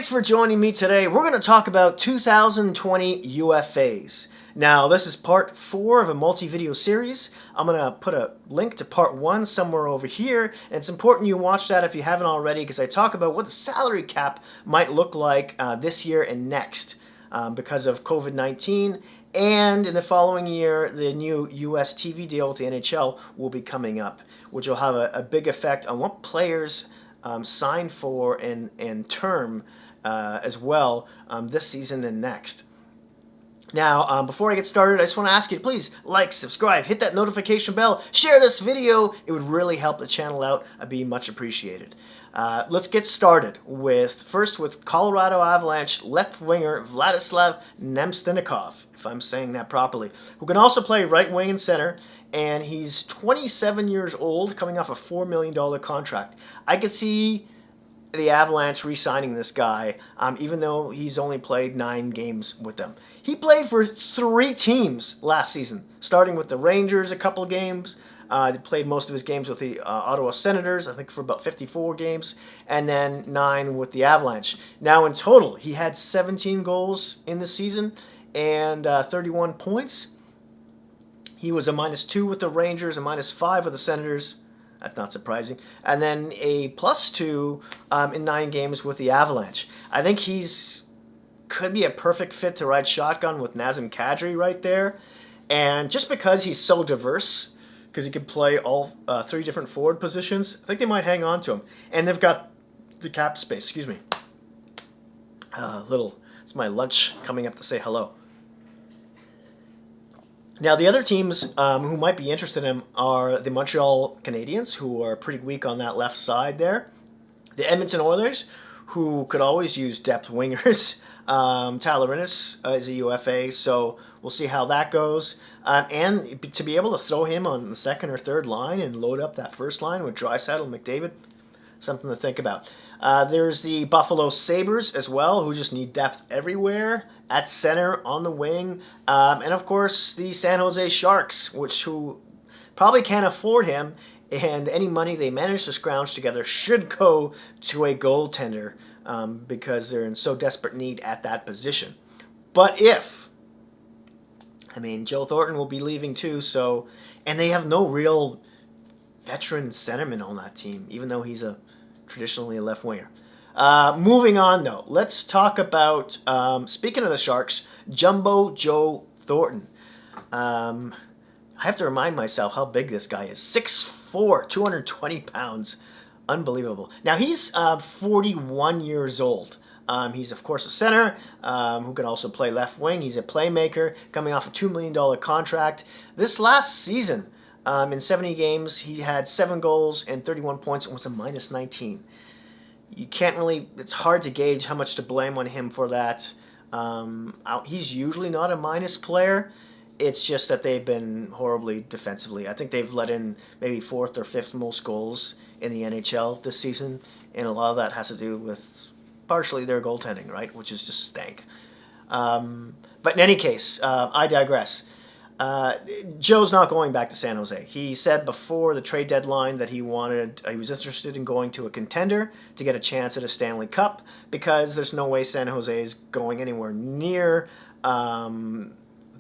Thanks for joining me today. We're going to talk about 2020 UFA'S. Now, this is part 4 of a multi-video series. I'm going to put a link to part 1 somewhere over here, and it's important you watch that if you haven't already, because I talk about what the salary cap might look like this year and next because of COVID-19, and in the following year, the new US TV deal with the NHL will be coming up, which will have a big effect on what players sign for and term as well this season and next. Now, before I get started, I just want to ask you to please like, subscribe, hit that notification bell, share this video. It would really help the channel out. I'd be much appreciated. Let's get started first with Colorado Avalanche left winger Valdislav Namestnikov, if I'm saying that properly, who can also play right wing and center, and he's 27 years old, coming off a $4 million contract. I could see the Avalanche re-signing this guy, even though he's only played 9 games with them. He played for 3 teams last season, starting with the Rangers a couple games. He played most of his games with the Ottawa Senators, I think for about 54 games, and then 9 with the Avalanche. Now in total, he had 17 goals in the season and 31 points. He was a -2 with the Rangers, a -5 with the Senators. That's not surprising. And then a +2 in 9 games with the Avalanche. I think could be a perfect fit to ride shotgun with Nazem Kadri right there. And just because he's so diverse, because he can play all 3 different forward positions, I think they might hang on to him. And they've got the cap space. Excuse me. It's my lunch coming up to say hello. Now, the other teams who might be interested in him are the Montreal Canadiens, who are pretty weak on that left side there. The Edmundson Oilers, who could always use depth wingers. Tyler Ennis is a UFA, so we'll see how that goes. And to be able to throw him on the second or third line and load up that first line with Draisaitl and McDavid, something to think about. There's the Buffalo Sabres as well, who just need depth everywhere, at center, on the wing. And of course, the San Jose Sharks, who probably can't afford him, and any money they manage to scrounge together should go to a goaltender because they're in so desperate need at that position. But Joe Thornton will be leaving too, and they have no real veteran centerman on that team, even though he's traditionally a left winger. Moving on, though, let's talk about, speaking of the Sharks, Jumbo Joe Thornton. I have to remind myself how big this guy is. 6'4", 220 pounds. Unbelievable. Now, he's 41 years old. He's, of course, a center who can also play left wing. He's a playmaker coming off a $2 million contract. This last season, in 70 games, he had 7 goals and 31 points and was a -19. You can't really, it's hard to gauge how much to blame on him for that. He's usually not a minus player. It's just that they've been horribly defensively. I think they've let in maybe 4th or 5th most goals in the NHL this season, and a lot of that has to do with partially their goaltending, right, which is just stank. But in any case, I digress. Joe's not going back to San Jose. He said before the trade deadline that he was interested in going to a contender to get a chance at a Stanley Cup, because there's no way San Jose is going anywhere near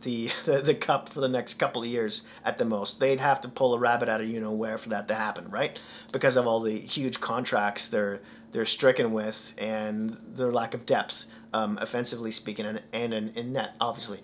the Cup for the next couple of years at the most. They'd have to pull a rabbit out of you-know-where for that to happen, right? Because of all the huge contracts they're stricken with and their lack of depth, offensively speaking, and in net, obviously.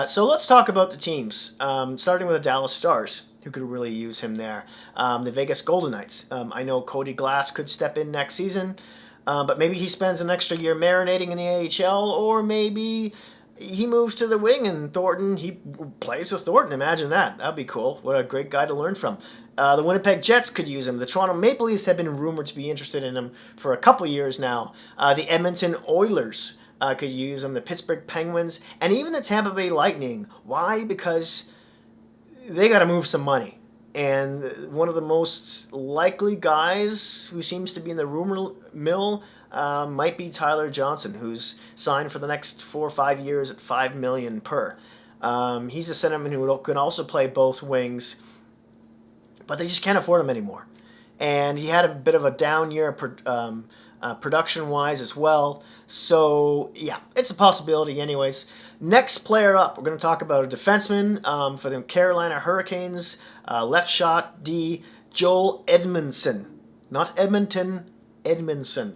So let's talk about the teams, starting with the Dallas Stars, who could really use him there. The Vegas Golden Knights. I know Cody Glass could step in next season, but maybe he spends an extra year marinating in the AHL, or maybe he moves to the wing and he plays with Thornton. Imagine that. That'd be cool. What a great guy to learn from. The Winnipeg Jets could use him. The Toronto Maple Leafs have been rumored to be interested in him for a couple years now. The Edmonton Oilers could use him, the Pittsburgh Penguins, and even the Tampa Bay Lightning. Why? Because they got to move some money. And one of the most likely guys who seems to be in the rumor mill might be Tyler Johnson, who's signed for the next 4 or 5 years at $5 million per. He's a centerman who can also play both wings, but they just can't afford him anymore. And he had a bit of a down year production-wise as well. So, yeah, it's a possibility anyways. Next player up, we're going to talk about a defenseman for the Carolina Hurricanes, left shot D, Joel Edmundson. Not Edmonton, Edmundson.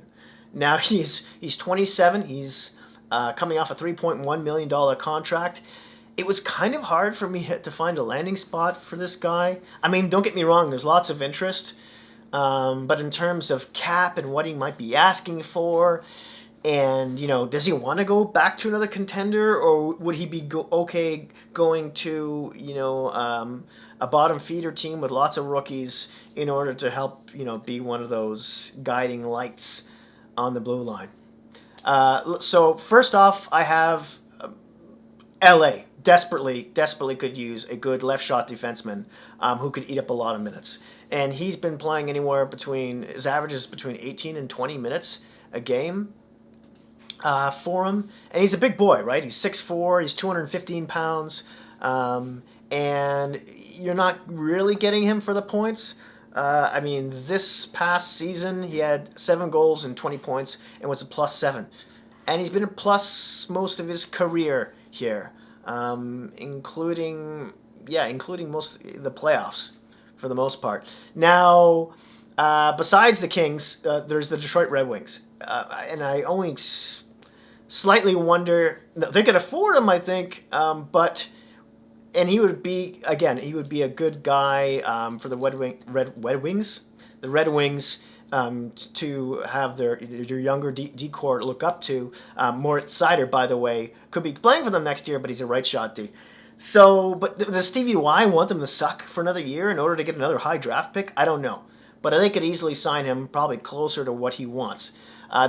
Now, he's 27. He's coming off a $3.1 million contract. It was kind of hard for me to find a landing spot for this guy. I mean, don't get me wrong, there's lots of interest. But in terms of cap and what he might be asking for, and, does he want to go back to another contender, or would he be okay going to, a bottom feeder team with lots of rookies in order to help, be one of those guiding lights on the blue line? So first off, I have LA. Desperately could use a good left shot defenseman who could eat up a lot of minutes. And he's been playing anywhere between, his average is between 18 and 20 minutes a game for him. And he's a big boy, right? He's 6'4", he's 215 pounds. And you're not really getting him for the points. I mean, this past season, he had 7 goals and 20 points and was a +7. And he's been a plus most of his career here. Including most of the playoffs for the most part. Now, besides the Kings, there's the Detroit Red Wings, and I only slightly wonder. They could afford him, I think, and he would be a good guy for the Red Wings. To have their younger D-core to look up to. Moritz Seider, by the way, could be playing for them next year, but he's a right shot D. So, but does Stevie Y want them to suck for another year in order to get another high draft pick? I don't know. But they could easily sign him probably closer to what he wants.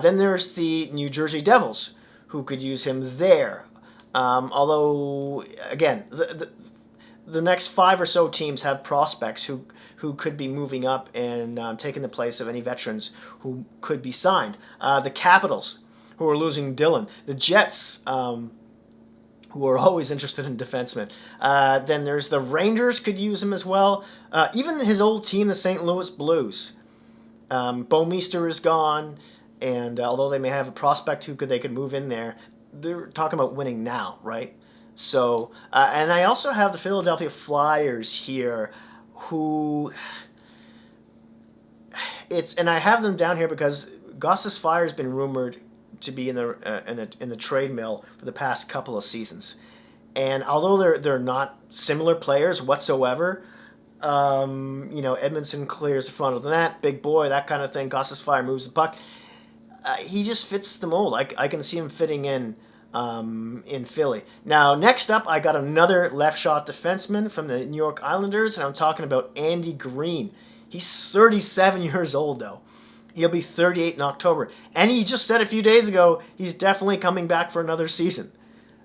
Then there's the New Jersey Devils, who could use him there. Although, again, the next 5 or so teams have prospects who could be moving up and taking the place of any veterans who could be signed. The Capitals, who are losing Dillon. The Jets, who are always interested in defensemen. Then there's the Rangers could use him as well. Even his old team, the St. Louis Blues. Bo Meester is gone, and although they may have a prospect they could move in there, they're talking about winning now, right? So, and I also have the Philadelphia Flyers here, who and I have them down here because Gostis Fire has been rumored to be in the trade mill for the past couple of seasons, and although they're not similar players whatsoever, Edmundson clears the front of the net, big boy, that kind of thing. Gostis Fire moves the puck. He just fits the mold. I can see him fitting in Philly. Now, next up, I got another left shot defenseman from the New York Islanders, and I'm talking about Andy Greene. He's 37 years old, though. He'll be 38 in October. And he just said a few days ago he's definitely coming back for another season.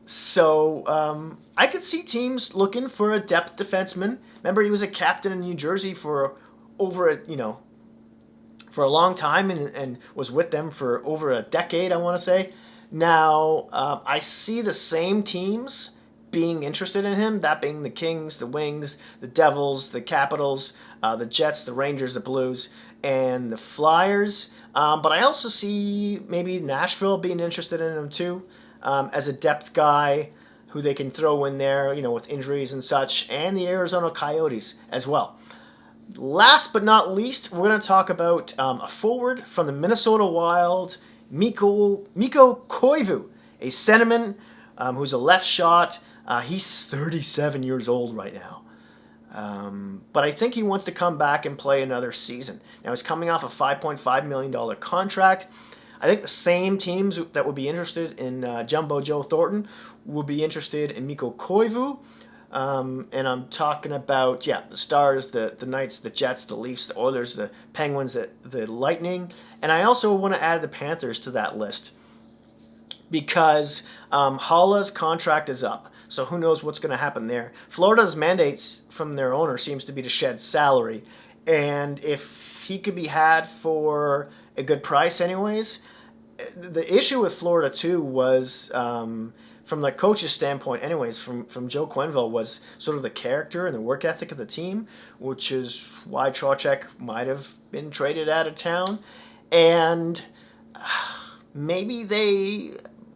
So I could see teams looking for a depth defenseman. Remember, he was a captain in New Jersey for for a long time and was with them for over a decade, I want to say. Now, I see the same teams being interested in him, that being the Kings, the Wings, the Devils, the Capitals, the Jets, the Rangers, the Blues, and the Flyers. But I also see maybe Nashville being interested in him too, as a depth guy who they can throw in there, with injuries and such, and the Arizona Coyotes as well. Last but not least, we're going to talk about a forward from the Minnesota Wild, Mikko Koivu, a centerman who's a left shot. He's 37 years old right now. But I think he wants to come back and play another season. Now, he's coming off a $5.5 million contract. I think the same teams that would be interested in Jumbo Joe Thornton would be interested in Mikko Koivu. And I'm talking about, the Stars, the Knights, the Jets, the Leafs, the Oilers, the Penguins, the Lightning. And I also want to add the Panthers to that list because Hala's contract is up. So who knows what's going to happen there. Florida's mandates from their owner seems to be to shed salary. And if he could be had for a good price anyways, the issue with Florida too was, from the coach's standpoint anyways, from Joe Quenneville, was sort of the character and the work ethic of the team, which is why Trocheck might have been traded out of town. And maybe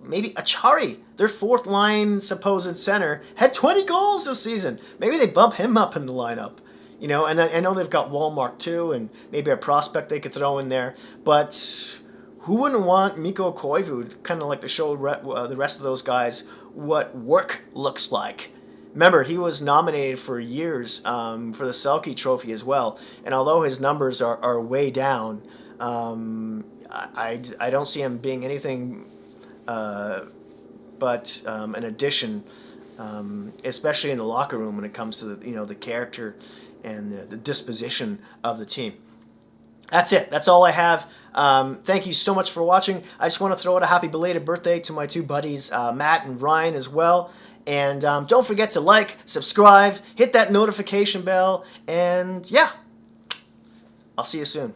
Achari, their fourth line supposed center, had 20 goals this season. Maybe they bump him up in the lineup. You know, and I know they've got Walmart too, and maybe a prospect they could throw in there. But who wouldn't want Mikko Koivu kind of like to show the rest of those guys what work looks like? Remember, he was nominated for years for the Selke Trophy as well. And although his numbers are way down, I don't see him being anything but an addition, especially in the locker room when it comes to the character and the disposition of the team. That's it. That's all I have. Thank you so much for watching. I just want to throw out a happy belated birthday to my two buddies, Matt and Ryan as well. And don't forget to like, subscribe, hit that notification bell, and yeah, I'll see you soon.